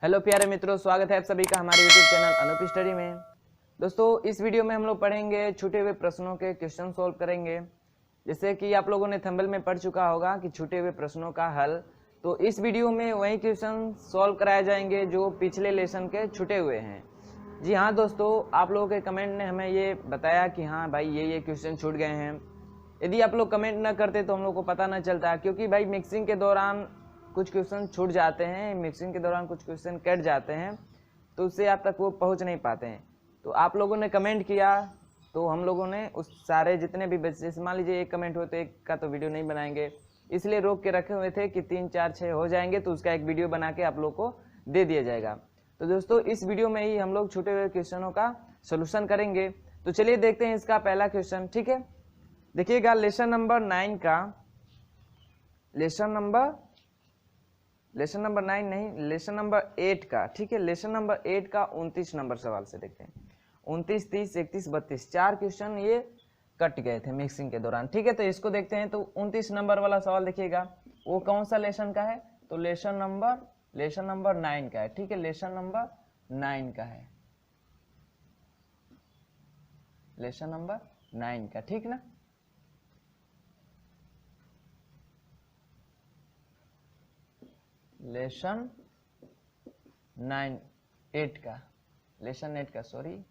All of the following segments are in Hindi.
हेलो प्यारे मित्रों, स्वागत है आप सभी का हमारे यूट्यूब चैनल अनूप स्टडी में। दोस्तों, इस वीडियो में हम लोग पढ़ेंगे छूटे हुए प्रश्नों के क्वेश्चन सॉल्व करेंगे। जैसे कि आप लोगों ने थंबनेल में पढ़ चुका होगा कि छूटे हुए प्रश्नों का हल, तो इस वीडियो में वही क्वेश्चन सॉल्व कराए जाएंगे जो पिछले लेसन के छूटे हुए हैं। जी हाँ दोस्तों, आप लोगों के कमेंट ने हमें ये बताया कि हाँ भाई ये क्वेश्चन छूट गए हैं। यदि आप लोग कमेंट ना करते तो हम लोग को पता ना चलता, क्योंकि भाई मिक्सिंग के दौरान कुछ क्वेश्चन छूट जाते हैं, मिक्सिंग के दौरान कुछ क्वेश्चन कट जाते हैं, तो उससे आप तक वो पहुंच नहीं पाते हैं। तो आप लोगों ने कमेंट किया तो हम लोगों ने उस सारे जितने भी बच्चे, मान लीजिए एक कमेंट हो तो एक का तो वीडियो नहीं बनाएंगे, इसलिए रोक के रखे हुए थे कि 3, 4, 6 हो जाएंगे तो उसका एक वीडियो बना के आप लोग को दे दिया जाएगा। तो दोस्तों, इस वीडियो में ही हम लोग छूटे हुए क्वेश्चनों का सोल्यूशन करेंगे। तो चलिए देखते हैं इसका पहला क्वेश्चन। ठीक है, देखिएगा लेसन नंबर 9 का, लेसन नंबर 9 नहीं, लेसन नंबर 8 का। ठीक है, लेसन नंबर 8 का 29 नंबर सवाल से देखते हैं। 29, 30, 31, 32 चार क्वेश्चन ये कट गए थे मिक्सिंग के दौरान। ठीक है, तो इसको देखते हैं। तो 29 नंबर वाला सवाल देखिएगा, वो कौन सा लेसन का है? तो लेसन नंबर 9 का है। ठीक है, लेसन नंबर 9 का है, लेसन नंबर 9 का। ठीक ना, लेसन 8 का, लेसन 8 का, सॉरी,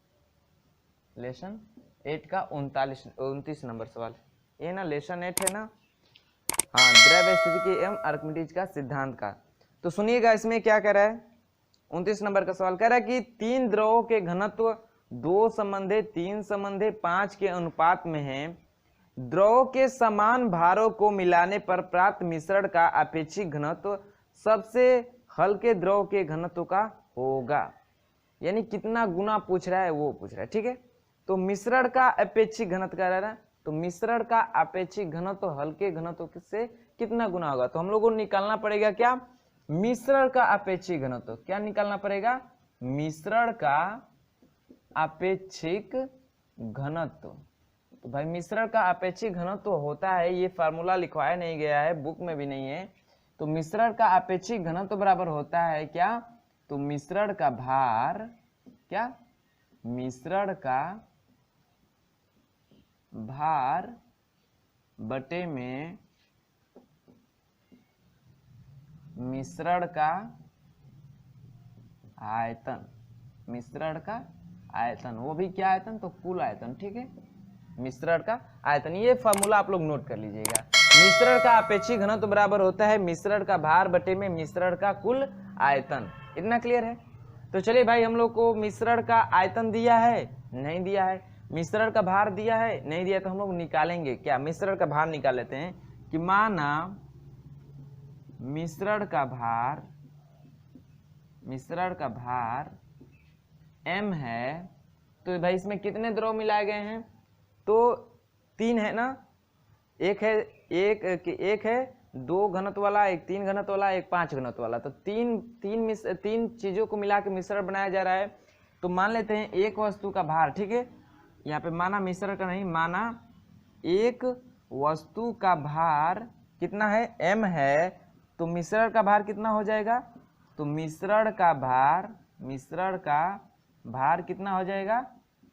लेसन 8 का 29 नंबर सवाल। ये ना लेसन 8 है ना, हाँ, द्रव्य स्थिति एवं आर्किमिडीज का सिद्धांत का। तो सुनिएगा इसमें क्या कह रहा है। 29 नंबर का सवाल कह रहा है कि 3 द्रवों के घनत्व 2:3:5 के अनुपात में है। द्रवों के समान भारों को मिलाने पर प्राप्त मिश्रण का अपेक्षित घनत्व सबसे हल्के द्रव के घनत्व का होगा। यानी कितना गुना पूछ रहा है वो पूछ रहा है। ठीक है, तो मिश्रण का अपेक्षित घनत्व कह रहा है, तो मिश्रण का अपेक्षित घनत्व हल्के घनत्व से कितना गुना होगा। तो हम लोगों को निकालना पड़ेगा क्या? मिश्रण का अपेक्षित घनत्व। क्या निकालना पड़ेगा? मिश्रण का अपेक्षित घनत्व। तो भाई मिश्रण का अपेक्षित घनत्व होता है, ये फार्मूला लिखवाया नहीं गया है, बुक में भी नहीं है। तो मिश्रण का अपेक्षित घनत्व बराबर होता है क्या? तो मिश्रण का भार, क्या? मिश्रण का भार बटे में मिश्रण का आयतन। मिश्रण का आयतन, वो भी क्या आयतन? तो कुल आयतन। ठीक है, मिश्रण का आयतन, ये फॉर्मूला आप लोग नोट कर लीजिएगा। मिश्रण का अपेक्षित घनत्व बराबर होता है मिश्रण का भार बटे में मिश्रण का कुल आयतन। इतना क्लियर है? तो चलिए भाई, हम लोग को मिश्रण का आयतन दिया है? नहीं दिया है। मिश्रण का भार दिया है? नहीं दिया। तो हम लोग निकालेंगे क्या? मिश्रण का भार निकाल लेते हैं कि माना मिश्रण का भार m है, तो भाई इसमें कितने द्रव मिलाए गए हैं? तो 3 है ना, एक है 2 घनत्व वाला, एक 3 घनत्व वाला, एक 5 घनत्व वाला। तो तीन चीजों को मिला के मिश्रण बनाया जा रहा है। तो मान लेते हैं एक वस्तु का भार। ठीक है, यहाँ पे माना मिश्रण का नहीं, माना एक वस्तु का भार कितना है? m है। तो मिश्रण का भार कितना हो जाएगा? तो मिश्रण का भार कितना हो जाएगा?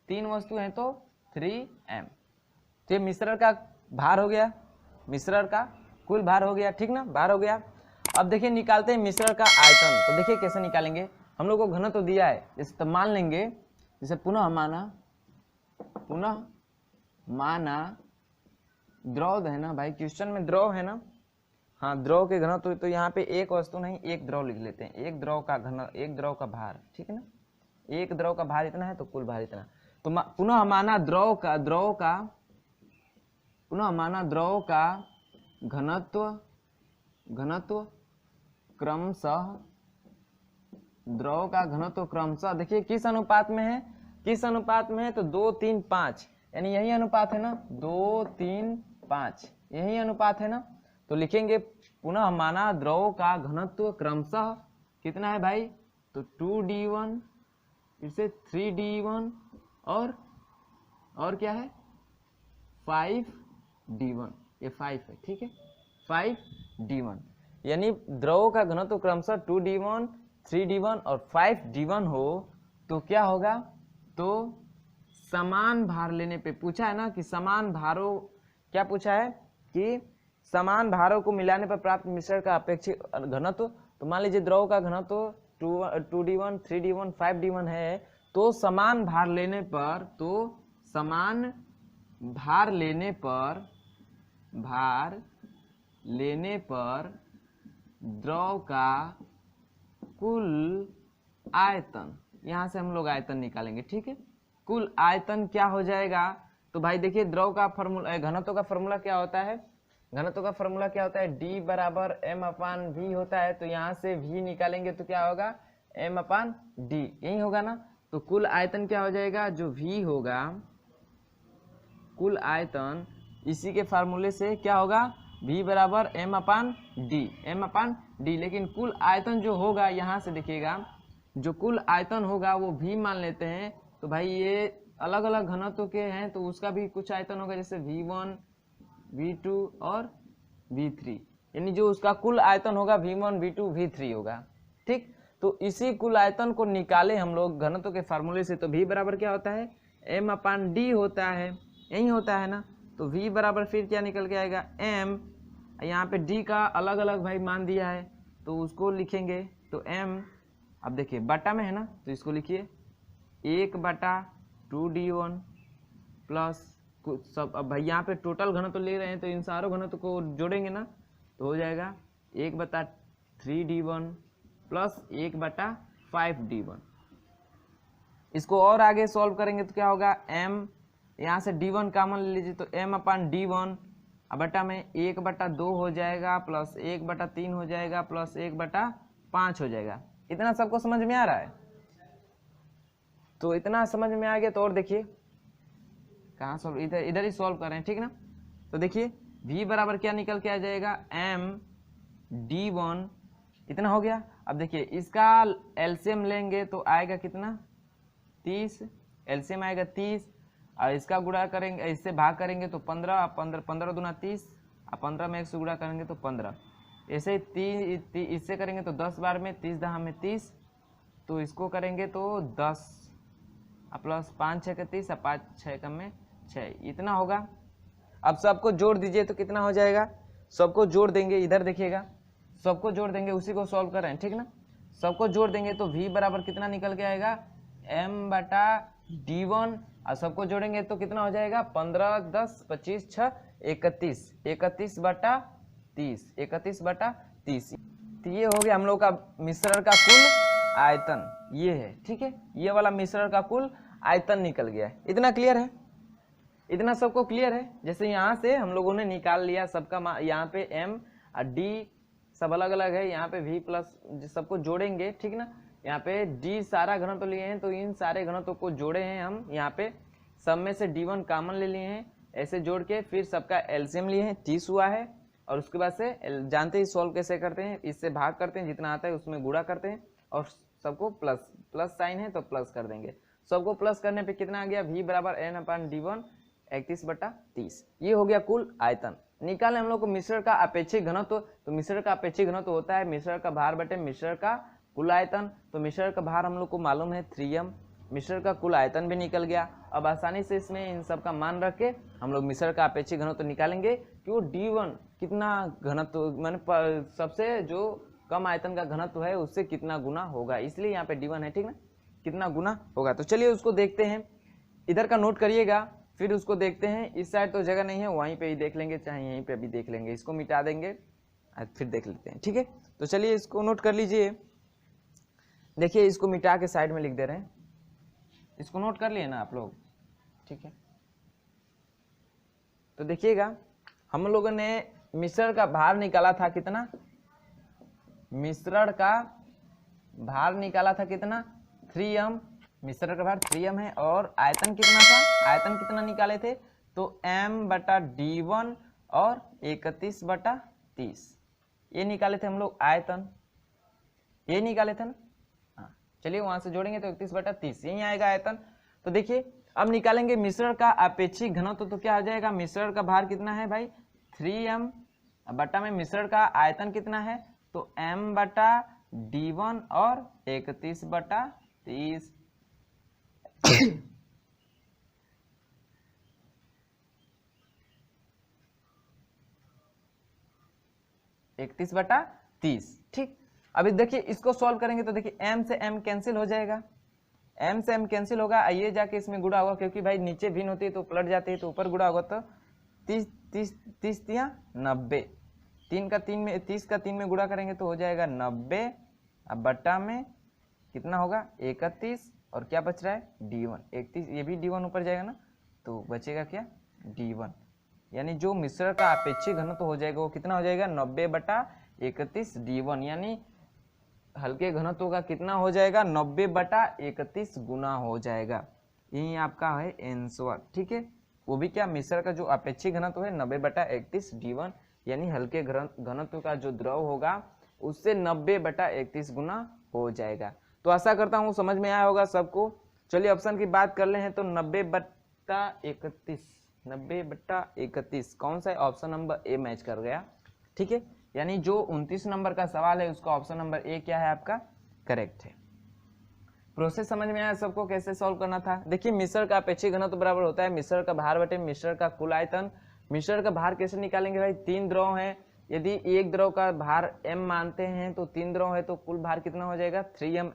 3 वस्तु हैं तो 3m। तो ये मिश्रण का भार हो गया, मिश्रण का कुल भार हो गया। ठीक ना, भार हो गया। अब देखिए निकालते हैं मिश्रण का आयतन। तो देखिए कैसे निकालेंगे। हम लोग को घनत्व तो दिया है, जैसे तो मान लेंगे, जैसे पुनः माना द्रव है ना भाई, क्वेश्चन में द्रव है ना, हाँ, द्रव के घनत्व। तो यहाँ पे एक वस्तु नहीं, एक द्रव लिख लेते हैं। एक द्रव का भार। ठीक है ना, एक द्रव का भार इतना है तो कुल भार इतना। तो पुनः माना द्रव का घनत्व क्रमशः, द्रव का घनत्व क्रमशः, देखिए किस अनुपात में है? तो 2:3:5, यानी यही अनुपात है ना, 2:3:5, यही अनुपात है ना। तो लिखेंगे पुनः माना द्रव का घनत्व क्रमशः कितना है भाई? तो 2d1, फिर से 3d1 और क्या है? 5d1। ये 5 है। ठीक है, 5d1, यानी द्रव का घनत्व क्रमशः 2d1, 3d1 और 5d1 हो तो क्या होगा, तो समान भार लेने पे पूछा है ना कि समान भारों, क्या पूछा है कि समान भारों को मिलाने पर प्राप्त मिश्रण का अपेक्षित घनत्व। तो मान लीजिए द्रव का घनत्व 2d1 3d1 5d1 है, तो समान भार लेने पर, तो समान भार लेने पर द्रव का कुल आयतन, यहां से हम लोग आयतन निकालेंगे, ठीक है। कुल आयतन क्या हो जाएगा, तो भाई देखिए द्रव का फॉर्मूला, घनत्व का फॉर्मूला क्या होता है, घनत्व का फॉर्मूला क्या होता है, D बराबर m/v होता है। तो यहाँ से v निकालेंगे तो क्या होगा, m/d, यही होगा ना। तो कुल आयतन क्या हो जाएगा, जो v होगा, कुल आयतन इसी के फार्मूले से क्या होगा, v बराबर m/d, लेकिन कुल आयतन जो होगा, यहाँ से देखिएगा जो कुल आयतन होगा वो v मान लेते हैं। तो भाई ये अलग अलग घनत्व के हैं तो उसका भी कुछ आयतन होगा, जैसे v1 v2 और v3, यानी जो उसका कुल आयतन होगा v1 v2 v3 होगा, ठीक। तो इसी कुल आयतन को निकाले हम लोग घनत्व के फार्मूले से। तो v बराबर क्या होता है, m/d होता है, यही होता है ना। तो v बराबर फिर क्या निकल के आएगा, m, यहाँ पे d का अलग अलग भाई मान दिया है तो उसको लिखेंगे। तो m, अब देखिए बटा में है ना, तो इसको लिखिए 1/2d1 प्लस सब, अब भाई यहाँ पे टोटल घनत्व ले रहे हैं तो इन सारों घनत्व को जोड़ेंगे ना, तो हो जाएगा 1/3d1 प्लस 1/5d1। इसको और आगे सॉल्व करेंगे तो क्या होगा, m, यहाँ से d1 कॉमन ले लीजिए तो m/d1 बटा में 1/2 हो जाएगा प्लस 1/3 हो जाएगा प्लस 1/5 हो जाएगा। इतना सबको समझ में आ रहा है, तो इतना समझ में आ गया। तो और देखिए कहाँ सॉल्व, इधर ही सॉल्व कर रहे हैं, ठीक ना। तो देखिए v बराबर क्या निकल के आ जाएगा, m/d1, इतना हो गया। अब देखिए इसका एलसीएम लेंगे तो आएगा कितना, 30, एलसीएम आएगा 30, और इसका गुणा करेंगे, इससे भाग करेंगे तो 15, 15 दूना 30, और 15 में 1 से गुणा करेंगे तो 15, ऐसे ही इससे करेंगे तो 10 बार में 30 दहा में 30, तो इसको करेंगे तो 10 प्लस 5 6 30, 5 6 कम में 6, इतना होगा। अब सबको जोड़ दीजिए तो कितना हो जाएगा, सबको जोड़ देंगे, इधर देखिएगा सबको जोड़ देंगे, उसी को सॉल्व कर रहे हैं, ठीक ना। सबको जोड़ देंगे तो v बराबर कितना निकल के आएगा, m/d1, और सबको जोड़ेंगे तो कितना हो जाएगा, 15 10 25 6 31, 31/30। तो ये हो गया हम लोग का मिश्रण का कुल आयतन, ये है, ठीक है। ये वाला मिश्रण का कुल आयतन निकल गया है। इतना क्लियर है, इतना सबको क्लियर है। जैसे यहाँ से हम लोगों ने निकाल लिया सबका, यहाँ पे m और d सब अलग अलग है, यहाँ पे v प्लस सबको जोड़ेंगे, ठीक ना। यहाँ पे d सारा घनत्व लिए हैं तो इन सारे घनत्व को जोड़े हैं हम, यहाँ पे सब में से d1 कॉमन ले लिए हैं, ऐसे जोड़ के फिर सबका एलसीएम लिए हैं, 30 हुआ है। और उसके बाद से जानते ही सॉल्व कैसे करते हैं, इससे भाग करते हैं, जितना आता है उसमें गुणा करते हैं, और सबको प्लस साइन है तो प्लस कर देंगे। सबको प्लस करने पे कितना आ गया, v बराबर n/d1 31/30। ये हो गया कुल आयतन। निकाले हम लोग को मिश्रण का अपेक्षित घनत्व। तो मिश्रण का अपेक्षित घनत्व होता है मिश्रण का भार बटे मिश्रण का कुल आयतन। तो मिश्रण का भार हम लोग को मालूम है 3m, मिश्रण का कुल आयतन भी निकल गया। अब आसानी से इसमें इन सब का मान रख के हम लोग मिश्रण का अपेक्षित घनत्व निकालेंगे कि वो d1 कितना घनत्व, माने सबसे जो कम आयतन का घनत्व है उससे कितना गुना होगा, इसलिए यहाँ पे d1 है, ठीक ना, कितना गुना होगा। तो चलिए उसको देखते हैं, इधर का नोट करिएगा, फिर उसको देखते हैं। इस साइड तो जगह नहीं है, वहीं पे ही देख लेंगे, चाहे यहीं पे भी देख लेंगे, इसको मिटा देंगे फिर देख लेते हैं, ठीक है। तो चलिए इसको नोट कर लीजिए। देखिए इसको मिटा के साइड में लिख दे रहे हैं, इसको नोट कर लिए ना आप लोग, ठीक है। तो देखिएगा हम लोगों ने मिश्रण का भार निकाला था कितना, मिश्रण का भार निकाला था कितना 3m, मिश्रण का भार 3m है। और आयतन कितना था, आयतन कितना निकाले थे, तो m/d1 और 31/30 ये निकाले थे हम लोग आयतन, ये निकाले थे ना। हाँ चलिए वहां से जोड़ेंगे तो 31/30 यही आएगा आयतन। तो देखिए अब निकालेंगे मिश्रण का अपेक्षित घनत्व। तो क्या आ जाएगा, मिश्रण का भार कितना है भाई 3m बटा में मिश्रण का आयतन कितना है, तो m/d1 D1 और 31/30। 31/30। ठीक, अभी देखिए इसको सॉल्व करेंगे तो देखिए m से m कैंसिल हो जाएगा, m से m कैंसिल होगा, आइए जाके इसमें गुणा होगा, क्योंकि भाई नीचे भिन्न होती है तो पलट जाती है, तो ऊपर गुणा होगा तो 30 तिया 90, 3 का 3 में 30 का 3 में गुणा करेंगे तो हो जाएगा 90। अब बट्टा में कितना होगा 31, और क्या बच रहा है D1 31, ये भी D1 ऊपर जाएगा ना, तो बचेगा क्या D1, यानी जो मिश्रण का अपेक्षित घनत्व हो जाएगा वो कितना हो जाएगा 90/31 D1, यानी हल्के घनत्व का कितना हो जाएगा 90/31 गुना हो जाएगा। यही आपका है आंसर। ठीक है, वो भी क्या मिश्रण का जो अपेक्षित घनत्व है 90/31 D1, यानी हल्के घनत्व का जो द्रव होगा उससे 90/31 गुना हो जाएगा। तो आशा करता हूँ समझ में आया होगा सबको। चलिए ऑप्शन की बात कर ले हैं तो 90/31 कौन सा है, ऑप्शन नंबर ए मैच कर गया। ठीक है, यानी जो 29 नंबर का सवाल है उसका ऑप्शन नंबर ए क्या है आपका करेक्ट है। प्रोसेस समझ में आया सबको कैसे सॉल्व करना था। देखिए मिश्रण का अपेक्षित घनत्व बराबर होता है मिश्रण का भार बटे मिश्रण का कुल आयतन। मिश्रण का भार कैसे निकालेंगे भाई, 3 द्रव हैं, यदि एक द्रव का भार m मानते हैं तो 3 द्रव है तो कुल भार कितना हो जाएगा 3m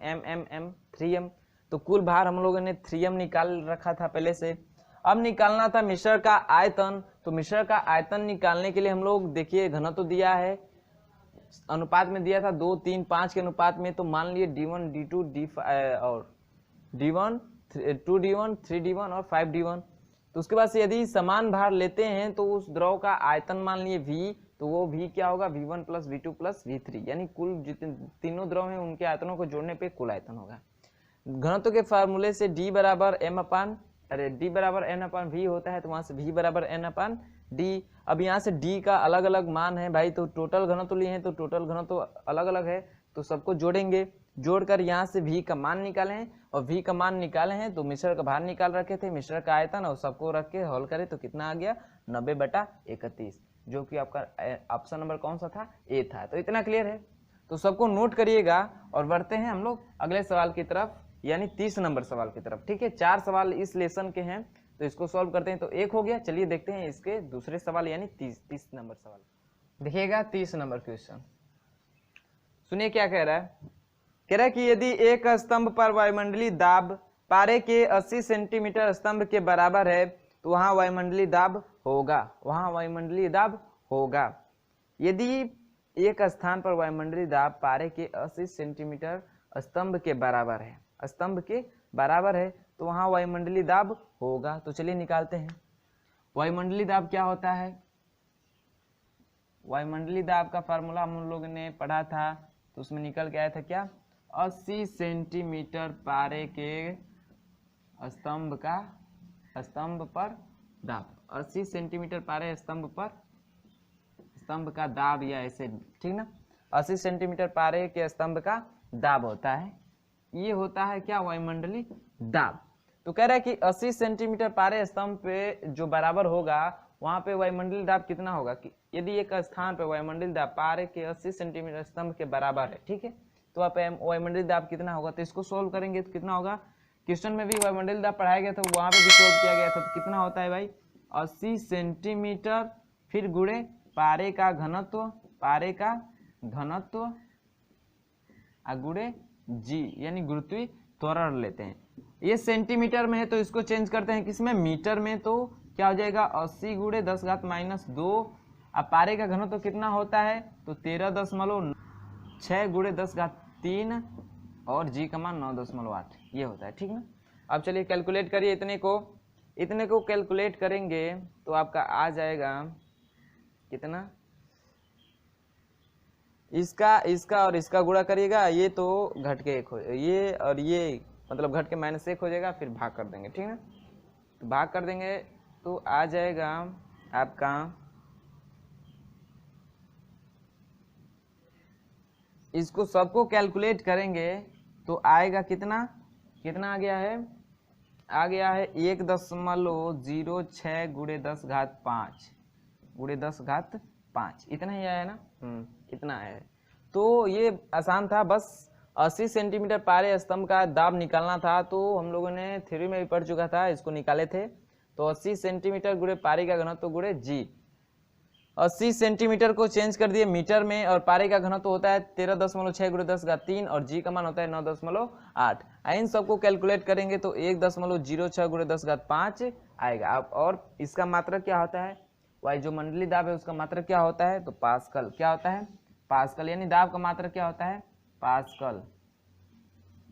m 3m, तो कुल भार हम लोगों ने 3m निकाल रखा था पहले से। अब निकालना था मिश्रण का आयतन, तो मिश्रण का आयतन निकालने के लिए हम लोग देखिए घनत्व दिया है, अनुपात में दिया था 2 3 5 के अनुपात में, तो मान लिए D1 D2 D5 और D1 2D1 3D1 और 5D1। तो उसके बाद से यदि समान भार लेते हैं तो उस द्रव का आयतन मान लिए V, तो वो V क्या होगा V1 + V2 + V3, यानी कुल जितने तीनों द्रव हैं उनके आयतनों को जोड़ने पे कुल आयतन होगा। घनत्व के फार्मूले से D बराबर N/V होता है, तो वहां से V बराबर N/D। अब यहाँ से D का अलग अलग मान है भाई, तो टोटल घनत्व लिए हैं तो टोटल घनत्व अलग अलग है, तो सबको जोड़ेंगे, जोड़कर यहाँ से V का मान निकाले हैं, और V का मान निकाले हैं तो मिश्रण का भार निकाल रखे थे, मिश्रण का आयतन, और सबको रख के हल करें तो कितना आ गया 90/31, जो कि आपका ऑप्शन नंबर कौन सा था ए था। तो इतना क्लियर है, तो सबको नोट करिएगा और बढ़ते हैं हम लोग अगले सवाल की तरफ, यानी 30 नंबर सवाल की तरफ। ठीक है, 4 सवाल इस लेसन के हैं तो इसको सॉल्व करते हैं, तो एक हो गया। चलिए देखते हैं इसके दूसरे सवाल यानी 30 नंबर सवाल। देखिएगा 30 नंबर क्वेश्चन, सुनिए क्या कह रहा है। कह रहा है कि यदि एक स्तंभ पर वायुमंडलीय दाब पारे के 80 सेंटीमीटर स्तंभ के बराबर है तो वहां वायुमंडलीय दाब होगा, वहां वायुमंडलीय दाब होगा। यदि एक स्थान पर वायुमंडलीय दाब पारे के 80 सेंटीमीटर स्तंभ के बराबर है, स्तंभ के बराबर है तो वहां वायुमंडलीय दाब होगा। तो चलिए निकालते हैं। वायुमंडलीय दाब क्या होता है, वायुमंडलीय दाब का फार्मूला हम लोगों ने पढ़ा था, तो उसमें निकल के आया था क्या 80 सेंटीमीटर पारे के स्तंभ पर दाब, 80 सेंटीमीटर पारे स्तंभ का दाब, या ऐसे ठीक ना, 80 सेंटीमीटर पारे के स्तंभ का दाब होता है, ये होता है क्या वायुमंडलीय दाब। तो कह रहा है कि 80 सेंटीमीटर पारे स्तंभ पे जो बराबर होगा वहां पे वायुमंडलीय दाब कितना होगा, कि यदि एक स्थान पे वायुमंडलीय दाब पारे के 80 सेंटीमीटर स्तंभ के बराबर है, ठीक है, तो आप वायुमंडलीय दाब कितना होगा, तो इसको सोल्व करेंगे तो कितना होगा, क्वेश्चन में भी वायुमंडलीय दाब पढ़ाया गया था, वहां पे भी सोल्व किया गया था, तो कितना होता है भाई 80 सेंटीमीटर फिर गुणे पारे का घनत्व गुणे जी, यानी गुरुत्वीय त्वरण लेते हैं। ये सेंटीमीटर में है तो इसको चेंज करते हैं किसमें, मीटर में, तो क्या हो जाएगा 80 × 10⁻²। अब पारे का घनत्व कितना होता है तो 13.6 × 10⁻³ और जी का मान 9.8 ये होता है, ठीक ना। अब चलिए कैलकुलेट करिए, इतने को कैलकुलेट करेंगे तो आपका आ जाएगा कितना, इसका और इसका गुणा करिएगा, ये तो घट के एक हो, ये और ये मतलब घट के -1 हो जाएगा, फिर भाग कर देंगे, ठीक है। तो भाग कर देंगे तो आ जाएगा आपका इसको सबको कैलकुलेट करेंगे तो आएगा कितना आ गया है 1.06 × 10⁵ इतना ही आया ना, इतना है। तो ये आसान था, बस 80 सेंटीमीटर पारे स्तंभ का दाब निकालना था। तो हम लोगों ने थ्योरी में भी पढ़ चुका था, इसको निकाले थे। तो 80 सेंटीमीटर गुणे पारे का घनत्व गुणे जी। 80 सेंटीमीटर को चेंज कर दिए मीटर में, और पारे का घनत्व होता है 13.6 गुणे 10⁻³ और जी का मान होता है 9.8। इन सबको कैलकुलेट करेंगे तो 1.06 गुणे 10⁻5 आएगा। अब और इसका मात्रक क्या होता है, वाई जो मंडलीय दाब है उसका मात्रक क्या होता है, तो पास्कल। क्या होता है, पास्कल, यानी दाब का मात्रक क्या होता है, पास्कल।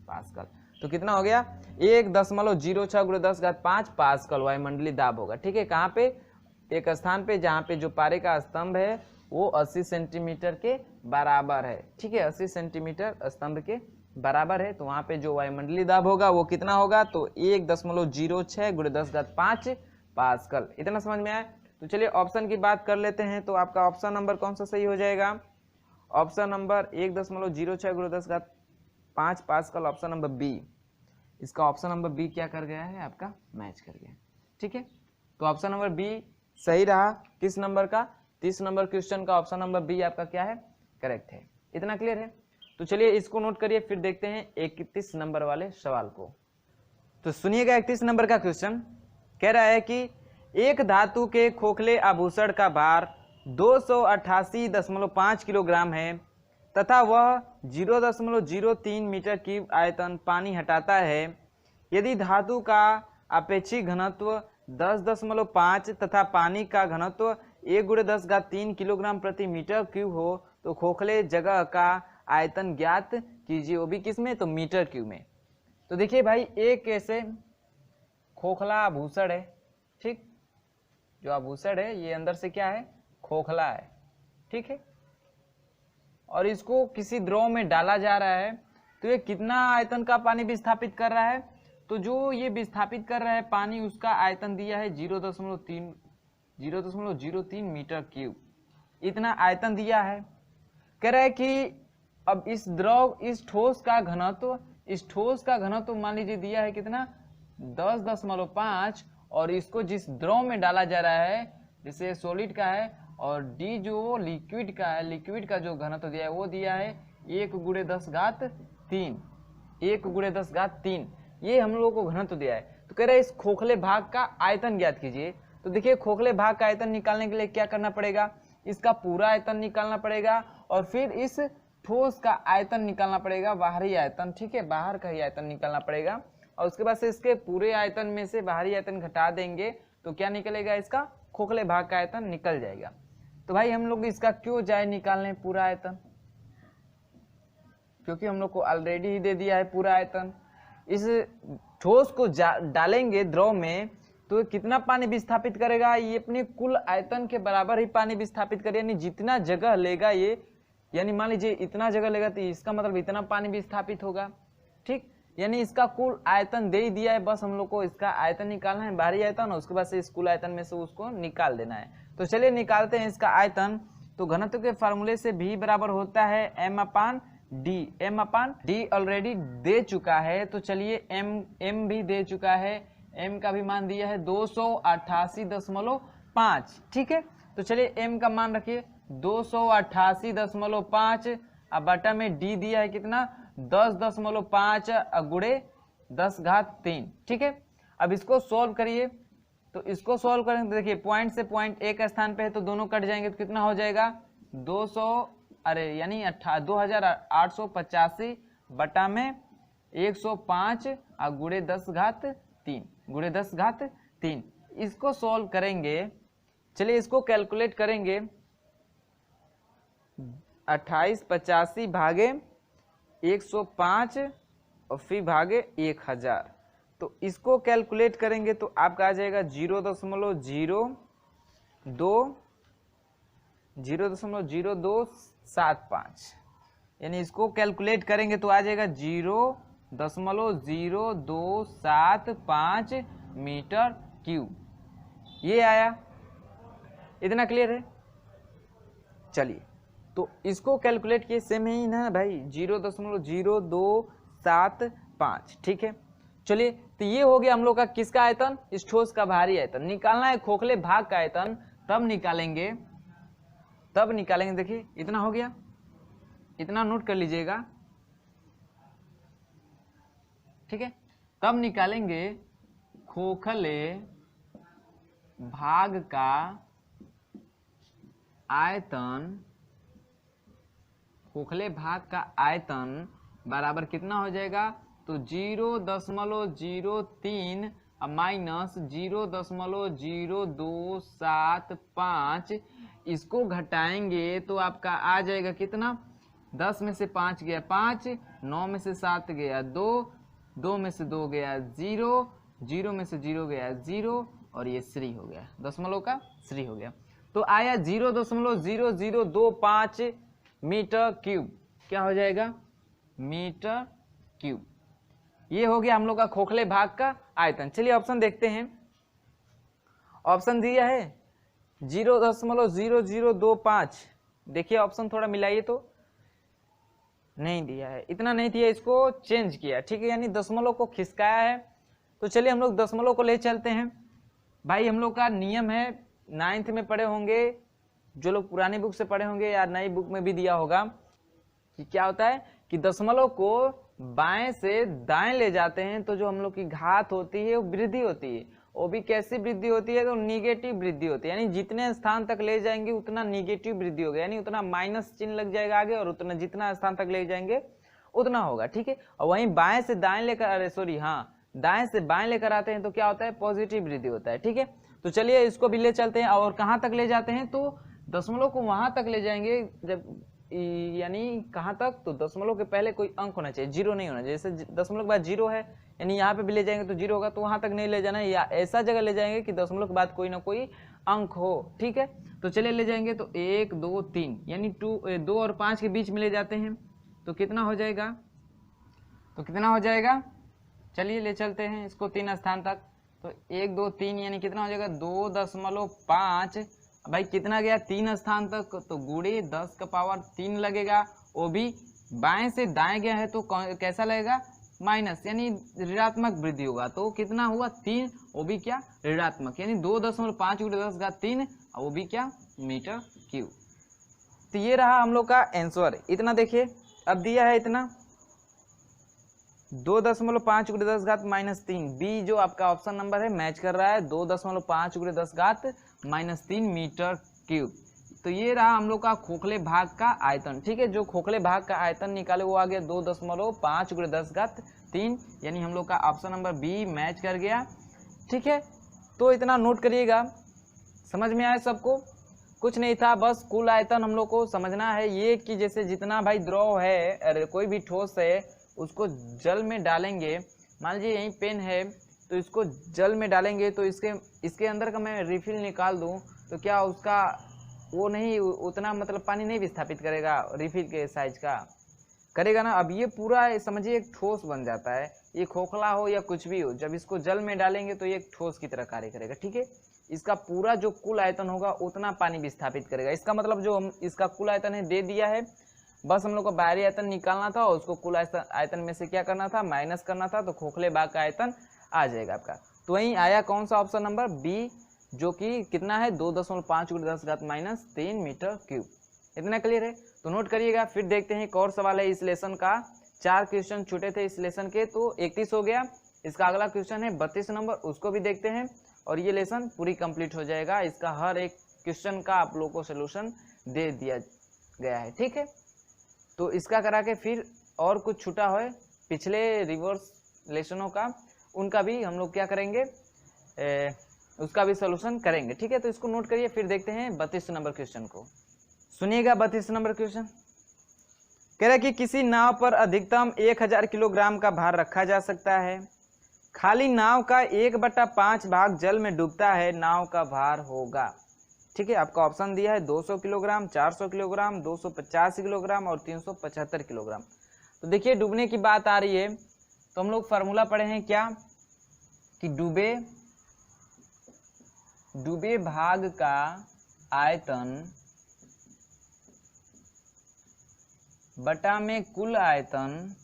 पास्कल तो कितना हो गया, 1.06 गुणे 10⁻5 पास्कल वायुमंडलीय दाब होगा। ठीक है, कहाँ पे, एक स्थान पे जहाँ पे जो पारे का स्तंभ है वो 80 सेंटीमीटर के बराबर है। ठीक है, 80 सेंटीमीटर स्तंभ के बराबर है, तो वहाँ पे जो वायुमंडलीय दाब होगा वो कितना होगा, तो 1.06 गुणे 10⁻5 पास्कल। इतना समझ में आया। तो चलिए ऑप्शन की बात कर लेते हैं। तो आपका ऑप्शन नंबर कौन सा सही हो जाएगा, ऑप्शन नंबर 1.06 गुणे 10⁻5 पास्कल, ऑप्शन नंबर बी। इसका ऑप्शन नंबर बी क्या कर गया है, आपका मैच कर गया। ठीक है, तो ऑप्शन नंबर बी सही रहा। किस नंबर का, 30 नंबर क्वेश्चन का ऑप्शन नंबर बी आपका क्या है, करेक्ट है। इतना क्लियर है। तो चलिए इसको नोट करिए, फिर देखते हैं 31 नंबर वाले सवाल को। तो सुनिएगा, 31 नंबर का क्वेश्चन कह रहा है कि एक धातु के खोखले आभूषण का भार 288.5 किलोग्राम है तथा वह 0.03 मीटर क्यूब आयतन पानी हटाता है। यदि धातु का अपेक्षित घनत्व 10.5 तथा पानी का घनत्व 1 गुणे 10⁻³ किलोग्राम प्रति मीटर क्यूब हो तो खोखले जगह का आयतन ज्ञात कीजिए, वो भी किस में, तो मीटर क्यूब में। तो देखिए भाई, एक ऐसे खोखला आभूषण है। ठीक, जो आभूषण है ये अंदर से क्या है, खोखला है। ठीक है, और इसको किसी द्रव में डाला जा रहा है, तो ये कितना आयतन का पानी विस्थापित कर रहा है, तो जो ये विस्थापित कर रहा है पानी उसका आयतन दिया है 0.03 मीटर क्यूब, इतना आयतन दिया है। कह रहा है कि अब इस द्रव, इस ठोस का घनत्व मान लीजिए दिया है कितना, 10.5, और इसको जिस द्रव में डाला जा रहा है, जैसे सॉलिड का है, और डी जो लिक्विड का है, लिक्विड का जो घनत्व दिया है वो दिया है 1 गुणे 10⁻3, 1 गुणे 10⁻3, ये हम लोगों को घनत्व दिया है। तो कह रहे हैं इस खोखले भाग का आयतन ज्ञात कीजिए। तो देखिए, खोखले भाग का आयतन निकालने के लिए क्या करना पड़ेगा, इसका पूरा आयतन निकालना पड़ेगा, और फिर इस ठोस का आयतन निकालना पड़ेगा, बाहरी आयतन। ठीक है, बाहर का ही आयतन निकालना पड़ेगा, और उसके बाद से इसके पूरे आयतन में से बाहरी आयतन घटा देंगे तो क्या निकलेगा, इसका खोखले भाग का आयतन निकल जाएगा। तो भाई हम लोग इसका क्यों जाए निकालने पूरा आयतन, क्योंकि हम लोग को ऑलरेडी ही दे दिया है पूरा आयतन। इस ठोस को डालेंगे द्रव में तो कितना पानी विस्थापित करेगा, ये अपने कुल आयतन के बराबर ही पानी विस्थापित करेगा, यानी जितना जगह लेगा ये, यानी मान लीजिए इतना जगह लेगा तो इसका मतलब इतना पानी विस्थापित होगा। ठीक, यानी इसका कुल आयतन दे ही दिया है, बस हम लोग को इसका आयतन निकालना है, बाहरी आयतन, और उसके बाद से इस कुल आयतन में से उसको निकाल देना है। तो चलिए निकालते हैं इसका आयतन। तो घनत्व के फार्मूले से V बराबर होता है m/d। m/d ऑलरेडी दे चुका है, तो चलिए m भी दे चुका है, m का भी मान दिया है 288.5। ठीक है, तो चलिए m का मान रखिए 288.5, अब बटा में d दिया है कितना, 10.5 गुणे 10⁻3। ठीक है, अब इसको सॉल्व करिए। तो इसको सॉल्व करेंगे तो देखिए, पॉइंट से पॉइंट एक स्थान पे है तो दोनों कट जाएंगे, तो कितना हो जाएगा, 2885 बटा में 105 गुणे 10⁻3। इसको सॉल्व करेंगे, चलिए इसको कैलकुलेट करेंगे, 2885 भागे 105 और फिर भागे 1000। तो इसको कैलकुलेट करेंगे तो आपका आ जाएगा 0.0275, यानी इसको कैलकुलेट करेंगे तो आ जाएगा 0.0275 मीटर क्यूब, ये आया। इतना क्लियर है। चलिए तो इसको कैलकुलेट किए, सेम ही ना भाई, 0.0275। ठीक है, चलिए तो ये हो गया हम लोग का किसका आयतन, इस ठोस का भारी आयतन। निकालना है खोखले भाग का आयतन, तब निकालेंगे। देखिए इतना हो गया, इतना नोट कर लीजिएगा, ठीक है। तब निकालेंगे खोखले भाग का आयतन, खोखले भाग का आयतन बराबर कितना हो जाएगा, तो 0.03 माइनस 0.0275, इसको घटाएंगे तो आपका आ जाएगा कितना, 10 में से 5 गया 5, 9 में से 7 गया 2, 2 में से 2 गया 0, 0 में से 0 गया 0 और ये 3 हो गया, दशमलव का 3 हो गया। तो आया 0.0025 मीटर क्यूब, क्या हो जाएगा, मीटर क्यूब। ये हो गया हम लोग का खोखले भाग का आयतन। चलिए ऑप्शन देखते हैं। ऑप्शन दिया है 0.0025, देखिए ऑप्शन थोड़ा मिलाइए, तो नहीं दिया है, इतना नहीं दिया, इसको चेंज किया, ठीक है, यानी दशमलव को खिसकाया है। तो चलिए हम लोग दशमलव को ले चलते हैं। भाई हम लोग का नियम है, 9th में पढ़े होंगे, जो लोग पुरानी बुक से पढ़े होंगे या नई बुक में भी दिया होगा, कि क्या होता है कि दशमलव को बाएं से दाएं ले जाते हैं तो जो हम लोग की घात होती है वो वृद्धि होती है। वो भी कैसी वृद्धि होती है, तो निगेटिव वृद्धि होती है, यानी जितने स्थान तक ले जाएंगे उतना निगेटिव वृद्धि होगा, यानी उतना माइनस चिन्ह लग जाएगा आगे, और उतना जितना स्थान तक ले जाएंगे उतना होगा, ठीक है। और वहीं बाएं से दाएं लेकर, अरे सॉरी, हाँ, दाएं से बाएं लेकर आते हैं तो क्या होता है, पॉजिटिव वृद्धि होता है, ठीक है। तो चलिए इसको भी ले चलते हैं, और कहाँ तक ले जाते हैं, तो दशमलव को वहां तक ले जाएंगे जब, यानी कहाँ तक, तो दशमलव के पहले कोई अंक होना चाहिए, जीरो नहीं होना चाहिए। जैसे दशमलव के बाद जीरो है, यानी यहाँ पे भी ले जाएंगे तो जीरो होगा, तो वहां तक नहीं ले जाना है, या ऐसा जगह ले जाएंगे कि दशमलव के बाद कोई ना कोई अंक हो, ठीक है। तो चलिए ले जाएंगे, तो 1 2 3, यानी 2 और 5 के बीच में ले जाते हैं, तो कितना हो जाएगा, तो कितना हो जाएगा, चलिए ले चलते हैं इसको 3 स्थान तक। तो 1 2 3 यानी कितना हो जाएगा, 2.5, भाई कितना गया 3 स्थान तक, तो गुणे 10 का पावर 3 लगेगा, वो भी बाएं से दाएं गया है तो कैसा लगेगा, माइनस, यानी ऋणात्मक वृद्धि होगा। तो कितना हुआ 3, वो भी क्या, ऋणात्मक, यानी 2.5 गुणे 10 घात 3, और वो भी क्या, मीटर क्यूब। तो ये रहा हम लोग का आंसर, इतना देखिए, अब दिया है इतना 2.5 गुणे 10 घात -3, बी जो आपका ऑप्शन नंबर है मैच कर रहा है, 2.5 गुणे 10 घात -3 मीटर क्यूब। तो ये रहा हम लोग का खोखले भाग का आयतन, ठीक है। जो खोखले भाग का आयतन निकाले वो आ गया 2.5 गुणे 10 घात 3, यानी हम लोग का ऑप्शन नंबर बी मैच कर गया, ठीक है। तो इतना नोट करिएगा, समझ में आया सबको, कुछ नहीं था, बस कुल आयतन हम लोग को समझना है ये, कि जैसे जितना भाई द्रव है, अरे कोई भी ठोस है, उसको जल में डालेंगे, मान लीजिए यही पेन है, तो इसको जल में डालेंगे तो इसके अंदर का मैं रिफिल निकाल दूं तो क्या उसका वो नहीं, उतना मतलब पानी नहीं विस्थापित करेगा, रिफिल के साइज का करेगा ना। अब ये पूरा समझिए एक ठोस बन जाता है, ये खोखला हो या कुछ भी हो, जब इसको जल में डालेंगे तो ये एक ठोस की तरह कार्य करेगा, ठीक है। इसका पूरा जो कुल आयतन होगा उतना पानी विस्थापित करेगा। इसका मतलब जो हम इसका कुल आयतन है दे दिया है, बस हम लोग को बाहरी आयतन निकालना था और उसको कुल आयतन में से क्या करना था, माइनस करना था, तो खोखले भाग का आयतन आ जाएगा आपका। तो वहीं आया कौन सा ऑप्शन नंबर बी, जो कि कितना है 2.5 गुणे 10 घात -3 मीटर क्यूब। इतना क्लियर है, तो नोट करिएगा। फिर देखते हैं एक और सवाल है इस लेसन का, 4 क्वेश्चन छूटे थे इस लेसन के, तो 31 हो गया। इसका अगला क्वेश्चन है 32 नंबर, उसको भी देखते हैं और ये लेसन पूरी कंप्लीट हो जाएगा। इसका हर एक क्वेश्चन का आप लोगों को सोल्यूशन दे दिया गया है, ठीक है। तो इसका करा के फिर और कुछ छूटा है पिछले रिवर्स लेसनों का, उनका भी हम लोग क्या करेंगे, उसका भी सोल्यूशन करेंगे, ठीक है। तो इसको नोट करिए, फिर देखते हैं 32 नंबर क्वेश्चन को। सुनिएगा 32 नंबर क्वेश्चन कह रहा है कि किसी नाव पर अधिकतम 1000 किलोग्राम का भार रखा जा सकता है, खाली नाव का 1/5 भाग जल में डूबता है, नाव का भार होगा, ठीक है। आपका ऑप्शन दिया है 200 किलोग्राम, 400 किलोग्राम, 250 किलोग्राम और 375 किलोग्राम। तो देखिए डूबने की बात आ रही है, तो हम लोग फार्मूला पढ़े हैं क्या, कि डूबे भाग का आयतन बटा में कुल आयतन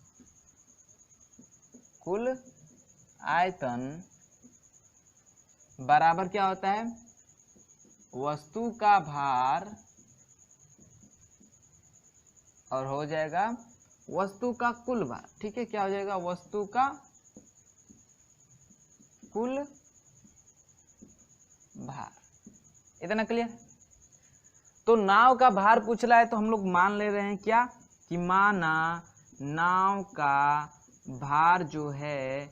बराबर क्या होता है, वस्तु का भार और हो जाएगा वस्तु का कुल भार। ठीक है, क्या हो जाएगा, वस्तु का कुल भार। इतना क्लियर। तो नाव का भार पूछ रहा है तो हम लोग मान ले रहे हैं क्या कि माना नाव का भार जो है,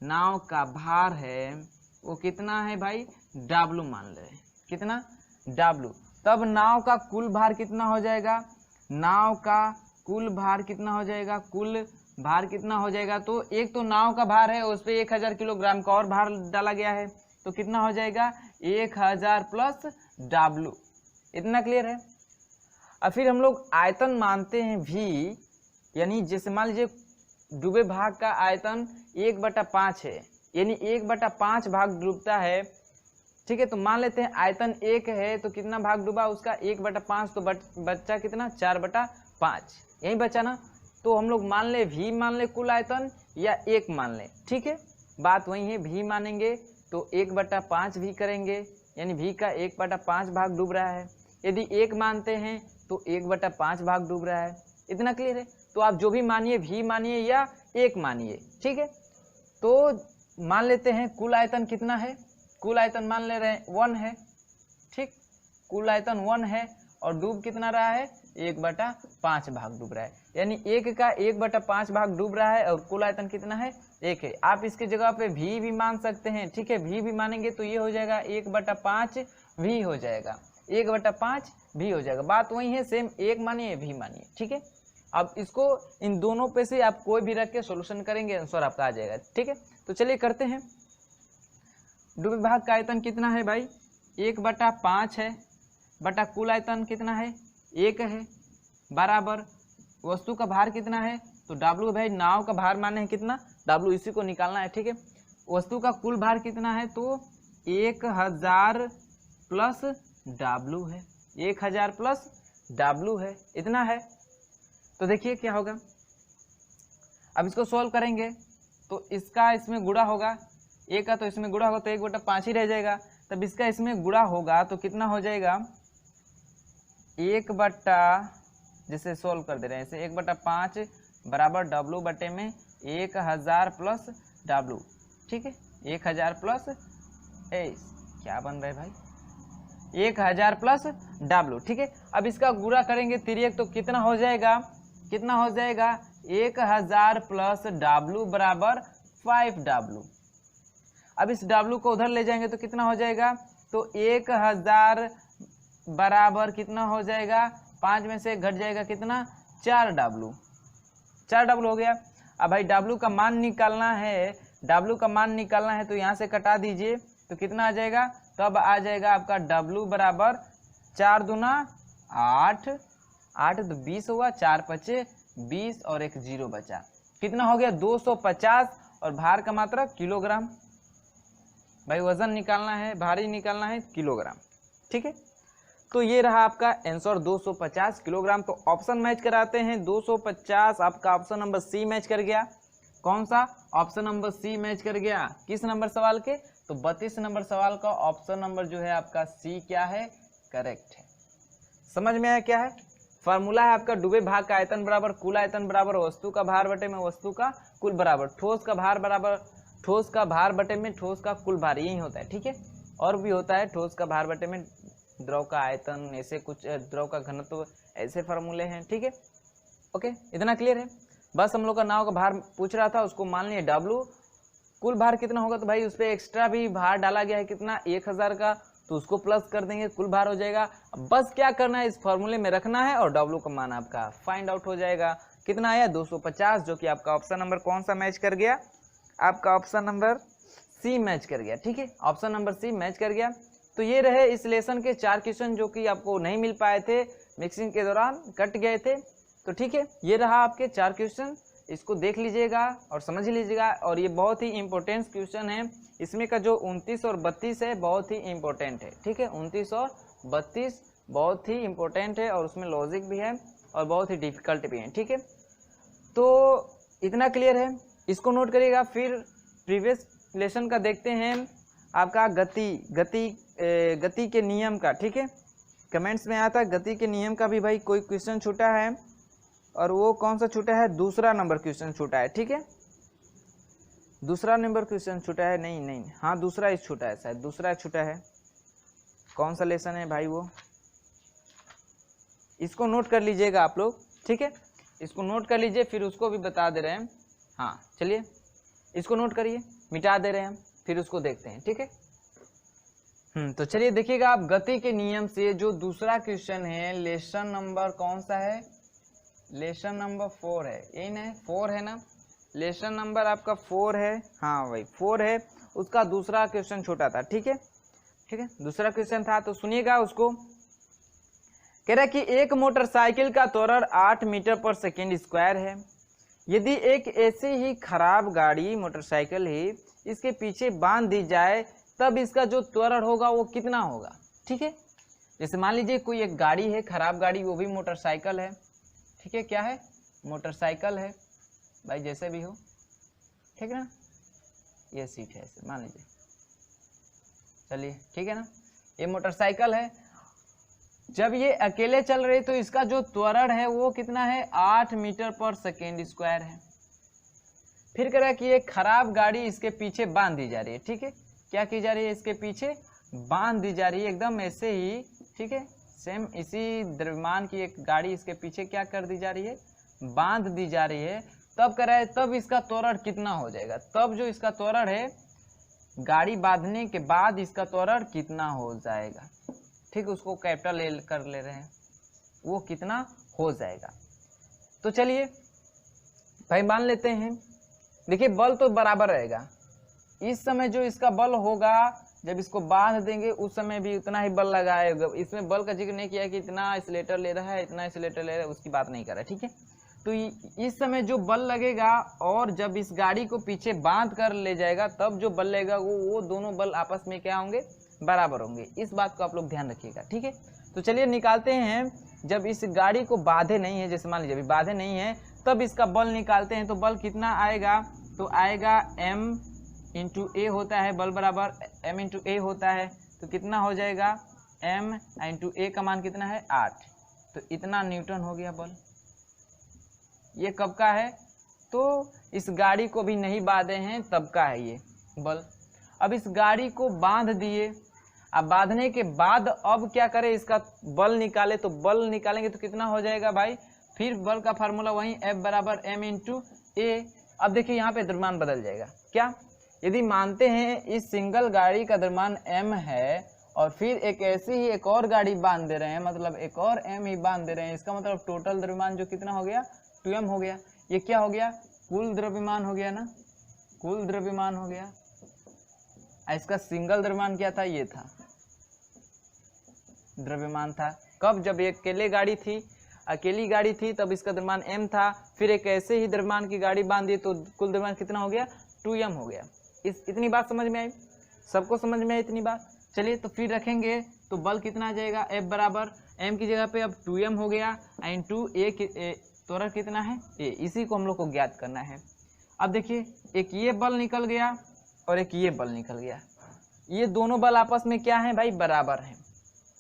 नाव का भार है वो कितना है भाई, W मान ले रहे हैं। कितना, W। तब नाव का कुल भार कितना हो जाएगा, नाव का कुल भार कितना हो जाएगा, कुल भार कितना हो जाएगा। तो एक तो नाव का भार है उस पर 1000 किलोग्राम का और भार डाला गया है, तो कितना हो जाएगा 1000 प्लस W। इतना क्लियर है। और फिर हम लोग आयतन मानते हैं V, यानी जैसे मान लीजिए डूबे भाग का आयतन 1/5 है, यानी 1/5 भाग डूबता है। ठीक है, तो मान लेते हैं आयतन 1 है तो कितना भाग डूबा उसका 1/5, तो बच्चा कितना 4/5, यही बचा ना। तो हम लोग मान ले V मान ले कुल आयतन या 1 मान ले। ठीक है, बात वही है, V मानेंगे तो 1/5 भी करेंगे, यानी V का 1/5 भाग डूब रहा है। यदि 1 मानते हैं तो 1/5 भाग डूब रहा है। इतना क्लियर है। तो आप जो भी मानिए, V मानिए या 1 मानिए। ठीक है, तो मान लेते हैं कुल आयतन कितना है, कुल आयतन मान ले रहे हैं 1 है। ठीक, कुल आयतन 1 है और डूब कितना रहा है, 1/5 भाग डूब रहा है, यानी 1 का 1/5 भाग डूब रहा है और कुल आयतन कितना है, 1 है। आप इसके जगह पे V भी मान सकते हैं। ठीक है, V भी मानेंगे तो ये हो जाएगा 1/5 V हो जाएगा, 1/5 V हो जाएगा। बात वही है, सेम 1 मानिए V मानिए। ठीक है, अब इसको इन दोनों पे से आप कोई भी रख के सोल्यूशन करेंगे, आंसर आपका आ जाएगा। ठीक है, तो चलिए करते हैं। डूबे भाग का आयतन कितना है भाई, 1/5 है, बटा कुल आयतन कितना है, 1 है, बराबर वस्तु का भार कितना है, तो W भाई नाव का भार माने हैं कितना, W, इसी को निकालना है। ठीक है, वस्तु का कुल भार कितना है, तो 1000 प्लस W है, 1000 प्लस W है, इतना है। तो देखिए क्या होगा, अब इसको सॉल्व करेंगे तो इसका इसमें गुणा होगा, 1 का तो इसमें गुणा होगा तो 1/5 ही रह जाएगा। तब इसका इसमें गुणा होगा तो कितना हो जाएगा, 1 जैसे सॉल्व कर दे रहे हैं इसे, 1/5 बराबर W बटे में 1000 प्लस W। ठीक है, 1000 प्लस क्या बन रहा है भाई, 1000 प्लस W। ठीक है, अब इसका गुणा करेंगे तिर्यक तो कितना हो जाएगा, कितना हो जाएगा 1000 प्लस W बराबर 5W। अब इस W को उधर ले जाएंगे तो कितना हो जाएगा, तो 1000 बराबर कितना हो जाएगा, 5 में से घट जाएगा कितना, 4W, 4W हो गया। अब भाई W का मान निकालना है, W का मान निकालना है तो यहाँ से कटा दीजिए तो कितना आ जाएगा, तब आ जाएगा आपका W बराबर 4 दूना 8, 8 तो 20 हुआ, 4 5 20 और एक 0 बचा, कितना हो गया 250 और भार का मात्रा किलोग्राम। भाई वजन निकालना है, भारी निकालना है किलोग्राम। ठीक है, तो ये रहा आपका आंसर 250 किलोग्राम। तो ऑप्शन मैच कराते हैं, 250 आपका ऑप्शन नंबर सी मैच कर गया। कौन सा, ऑप्शन नंबर सी मैच कर गया, किस नंबर सवाल के, तो 32 नंबर सवाल का ऑप्शन नंबर जो है आपका सी क्या है, करेक्ट है। समझ में आया क्या है, फार्मूला है आपका डूबे भाग का आयतन बराबर कुल आयतन बराबर वस्तु का भार बटे में वस्तु का कुल बराबर ठोस का भार बराबर ठोस का भार बटे में ठोस का कुल भार, यही होता है। ठीक है, और भी होता है ठोस का भार बटे में द्रव का आयतन, ऐसे कुछ द्रव का घनत्व, ऐसे फार्मूले हैं। ठीक है, ओके, इतना क्लियर है। बस हम लोग का नाव का भार पूछ रहा था, उसको मान लिया W, कुल भार कितना होगा, तो भाई उस पर एक्स्ट्रा भी भार डाला गया है कितना, 1000 का, तो उसको प्लस कर देंगे, कुल भार हो जाएगा। बस क्या करना है, इस फॉर्मूले में रखना है और W का मान आपका फाइंड आउट हो जाएगा। कितना आया 250, जो कि आपका ऑप्शन नंबर कौन सा मैच कर गया, आपका ऑप्शन नंबर सी मैच कर गया। ठीक है, ऑप्शन नंबर सी मैच कर गया। तो ये रहे इस लेसन के 4 क्वेश्चन जो कि आपको नहीं मिल पाए थे, मिक्सिंग के दौरान कट गए थे। तो ठीक है, ये रहा आपके 4 क्वेश्चन, इसको देख लीजिएगा और समझ लीजिएगा। और ये बहुत ही इंपॉर्टेंट क्वेश्चन है, इसमें का जो 29 और 32 है बहुत ही इंपॉर्टेंट है। ठीक है, 29 और 32 बहुत ही इंपॉर्टेंट है और उसमें लॉजिक भी है और बहुत ही डिफिकल्ट भी है। ठीक है, तो इतना क्लियर है, इसको नोट करिएगा। फिर प्रीवियस लेसन का देखते हैं आपका गति के नियम का। ठीक है, कमेंट्स में आया था गति के नियम का भी भाई कोई क्वेश्चन छूटा है और वो कौन सा छूटा है, दूसरा नंबर क्वेश्चन छूटा है, ठीक है। दूसरा नंबर क्वेश्चन छूटा है, नहीं हाँ दूसरा ही छूटा है, शायद दूसरा छूटा है। कौन सा लेसन है भाई वो, इसको नोट कर लीजिएगा आप लोग, ठीक है। इसको नोट कर लीजिए, फिर उसको भी बता दे रहे हैं। हाँ चलिए इसको नोट करिए, मिटा दे रहे हैं हम, फिर उसको देखते हैं, ठीक है। तो चलिए देखिएगा आप, गति के नियम से जो दूसरा क्वेश्चन है, लेसन नंबर कौन सा है, लेसन नंबर 4 है, यही ना, 4 है ना, लेसन नंबर आपका 4 है, हाँ भाई 4 है। उसका दूसरा क्वेश्चन छोटा था, ठीक है, ठीक है, दूसरा क्वेश्चन था, तो सुनिएगा उसको। कह रहा है कि एक मोटरसाइकिल का त्वरण 8 मीटर पर सेकेंड स्क्वायर है। यदि एक ऐसी ही खराब गाड़ी मोटरसाइकिल ही इसके पीछे बांध दी जाए तब इसका जो त्वरण होगा वो कितना होगा, ठीक है। जैसे मान लीजिए कोई एक गाड़ी है, खराब गाड़ी, वो भी मोटरसाइकिल है, ठीक है, क्या है, मोटरसाइकिल है भाई, जैसे भी हो, ठीक है ना, ये सीट है ऐसे मान लीजिए, चलिए ठीक है ना, ये मोटरसाइकिल है। जब ये अकेले चल रही तो इसका जो त्वरण है वो कितना है, 8 मीटर पर सेकेंड स्क्वायर है। फिर कह रहा है कि एक खराब गाड़ी इसके पीछे बांध दी जा रही है, ठीक है, क्या की जा रही है, इसके पीछे बांध दी जा रही है, एकदम ऐसे ही, ठीक है, सेम इसी द्रव्यमान की एक गाड़ी इसके पीछे क्या कर दी जा रही है, बांध दी जा रही है। तब कह रहा है तब इसका त्वरण कितना हो जाएगा, तब जो इसका त्वरण है गाड़ी बांधने के बाद इसका त्वरण कितना हो जाएगा, ठीक, उसको कैपिटल एल कर ले रहे हैं, वो कितना हो जाएगा। तो चलिए भाई मान लेते हैं, देखिए बल तो बराबर रहेगा, इस समय जो इसका बल होगा जब इसको बांध देंगे उस समय भी उतना ही बल लगाएगा। इसमें बल का जिक्र नहीं किया कि इतना एक्सीलरेटर ले रहा है, इतना एक्सीलरेटर ले रहा है, उसकी बात नहीं कर रहा है, ठीक है। तो इस समय जो बल लगेगा और जब इस गाड़ी को पीछे बांध कर ले जाएगा तब जो बल लगेगा वो दोनों बल आपस में क्या होंगे, बराबर होंगे। इस बात को आप लोग ध्यान रखिएगा, ठीक है। तो चलिए निकालते हैं, जब इस गाड़ी को बांधे नहीं है, जैसे मान लीजिए अभी बांधे नहीं है, तब इसका बल निकालते हैं। तो बल कितना आएगा, तो आएगा m इंटू ए होता है, बल बराबर m इंटू ए होता है, तो कितना हो जाएगा, m इंटू ए का मान कितना है, 8, तो इतना न्यूटन हो गया बल। ये कब का है, तो इस गाड़ी को भी नहीं बांधे हैं तब का है ये बल। अब इस गाड़ी को बांध दिए, अब बांधने के बाद अब क्या करें, इसका बल निकाले, तो बल निकालेंगे तो कितना हो जाएगा भाई, फिर बल का फार्मूला वही F बराबर m इंटू ए। अब देखिए यहाँ पे द्रव्यमान बदल जाएगा, क्या, यदि मानते हैं इस सिंगल गाड़ी का द्रव्यमान m है और फिर एक ऐसी ही एक और गाड़ी बांध दे रहे हैं, मतलब एक और m ही बांध दे रहे हैं, इसका मतलब टोटल द्रव्यमान जो कितना हो गया, 2m हो गया। ये क्या हो गया, कुल द्रव्यमान हो गया ना, कुल द्रव्यमान हो गया। इसका सिंगल द्रव्यमान क्या था, ये था द्रव्यमान था, कब, जब एक अकेले गाड़ी थी, अकेली गाड़ी थी तब इसका द्रव्यमान m था, फिर एक ऐसे ही द्रव्यमान की गाड़ी बांध दी तो कुल द्रव्यमान कितना हो गया, 2m हो गया। इतनी बात समझ में आई, सबको समझ में आई इतनी बात। चलिए तो फिर रखेंगे तो बल कितना आ जाएगा, F बराबर m की जगह पे अब 2m हो गया, इंटू ए त्वरण कितना है ए, इसी को हम लोग को ज्ञात करना है। अब देखिए एक ये बल निकल गया और एक ये बल निकल गया, ये दोनों बल आपस में क्या है भाई, बराबर हैं,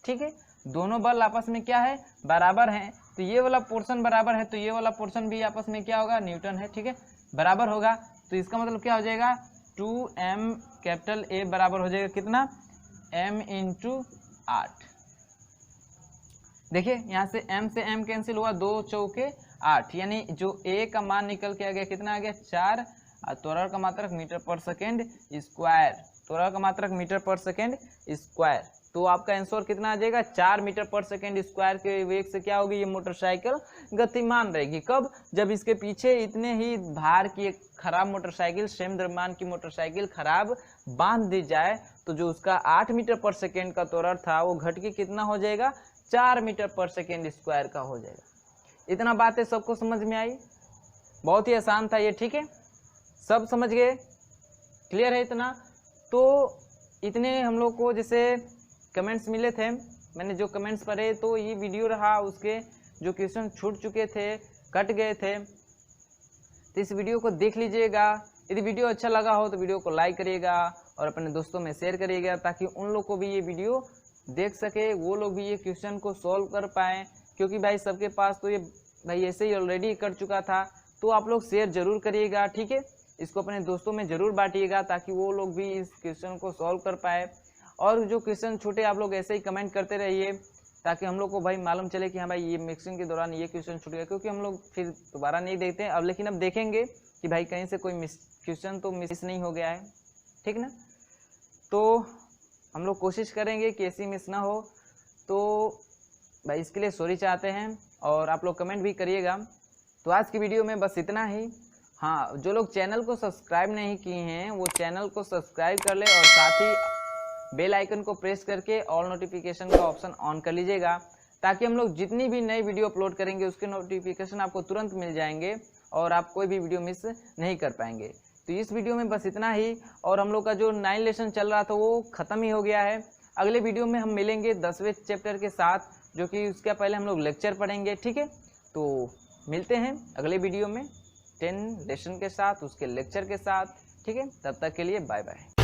ठीक है, दोनों बल आपस में क्या है, बराबर हैं। तो ये वाला पोर्शन बराबर है तो ये वाला पोर्शन भी आपस में क्या होगा, न्यूटन है, ठीक है, बराबर होगा। तो इसका मतलब क्या हो जाएगा, 2m कैपिटल A बराबर हो जाएगा कितना, m इंटू 8। देखिए यहाँ से m से m कैंसिल हुआ, 2 चौके 8, यानी जो a का मान निकल के आ गया कितना आ गया, 4, और त्वरण का मात्रक मीटर पर सेकेंड स्क्वायर, त्वरण का मात्रक मीटर पर सेकेंड स्क्वायर। तो आपका आंसर कितना आ जाएगा, 4 मीटर पर सेकेंड स्क्वायर के वेग से क्या होगी, ये मोटरसाइकिल गतिमान रहेगी। कब, जब इसके पीछे इतने ही भार की एक खराब मोटरसाइकिल, सेम द्रव्यमान की मोटरसाइकिल खराब बांध दी जाए तो जो उसका 8 मीटर पर सेकेंड का त्वरण था वो घट के कितना हो जाएगा, 4 मीटर पर सेकेंड स्क्वायर का हो जाएगा। इतना बातें सबको समझ में आई, बहुत ही आसान था ये, ठीक है, सब समझ गए, क्लियर है इतना। तो इतने हम लोग को जैसे कमेंट्स मिले थे, मैंने जो कमेंट्स पढ़े तो ये वीडियो रहा, उसके जो क्वेश्चन छूट चुके थे, कट गए थे, तो इस वीडियो को देख लीजिएगा। यदि वीडियो अच्छा लगा हो तो वीडियो को लाइक करिएगा और अपने दोस्तों में शेयर करिएगा ताकि उन लोग को भी ये वीडियो देख सके, वो लोग भी ये क्वेश्चन को सॉल्व कर पाएँ, क्योंकि भाई सबके पास तो ये भाई ऐसे ही ऑलरेडी कर चुका था, तो आप लोग शेयर जरूर करिएगा, ठीक है। इसको अपने दोस्तों में जरूर बांटिएगा ताकि वो लोग भी इस क्वेश्चन को सॉल्व कर पाए। और जो क्वेश्चन छूटे आप लोग ऐसे ही कमेंट करते रहिए ताकि हम लोग को भाई मालूम चले कि हाँ भाई ये मिक्सिंग के दौरान ये क्वेश्चन छूट गया, क्योंकि हम लोग फिर दोबारा नहीं देखते हैं अब, लेकिन अब देखेंगे कि भाई कहीं से कोई क्वेश्चन तो मिस नहीं हो गया है, ठीक ना। तो हम लोग कोशिश करेंगे कि ऐसी मिस ना हो, तो भाई इसके लिए सॉरी चाहते हैं और आप लोग कमेंट भी करिएगा। तो आज की वीडियो में बस इतना ही। हाँ, जो लोग चैनल को सब्सक्राइब नहीं किए हैं वो चैनल को सब्सक्राइब कर ले और साथ ही बेल आइकन को प्रेस करके ऑल नोटिफिकेशन का ऑप्शन ऑन कर लीजिएगा, ताकि हम लोग जितनी भी नई वीडियो अपलोड करेंगे उसके नोटिफिकेशन आपको तुरंत मिल जाएंगे और आप कोई भी वीडियो मिस नहीं कर पाएंगे। तो इस वीडियो में बस इतना ही, और हम लोग का जो 9 लेसन चल रहा था वो ख़त्म ही हो गया है। अगले वीडियो में हम मिलेंगे 10वें चैप्टर के साथ, जो कि उसके पहले हम लोग लेक्चर पढ़ेंगे, ठीक है। तो मिलते हैं अगले वीडियो में 10 लेसन के साथ, उसके लेक्चर के साथ, ठीक है। तब तक के लिए बाय बाय।